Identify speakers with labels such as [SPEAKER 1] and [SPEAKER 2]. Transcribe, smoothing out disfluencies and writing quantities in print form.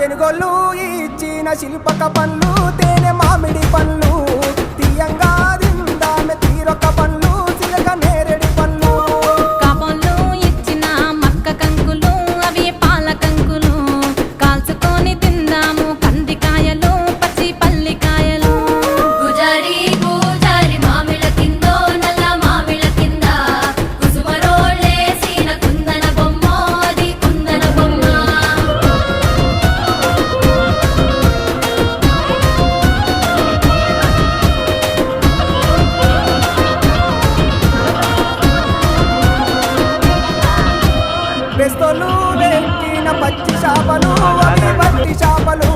[SPEAKER 1] తెనుగోళ్ళు ఇచ్చిన శిల్పక పండ్లు తేనె మామిడి పండ్లు తీయంగా దిందామె తీరొక్క పండ్లు చిలక నేరేడి పండ్లు
[SPEAKER 2] కాపంలో ఇచ్చిన మక్క కంకులు అవి పాల కంకులు కాల్చుకొని తిందాము కందికాయలు పచ్చి పల్లికాయలు
[SPEAKER 3] గుజారి గుజారి మామిళ్ళ కిందో నల్ల మామిళ్ళ కింద కుసుమరోళ్ళేసిన కుందన బొమ్మ అది కుందన బొమ్మ
[SPEAKER 1] బెస్తోలు వెక్కిన పచ్చి చేపలు అవి వట్టి చేపలు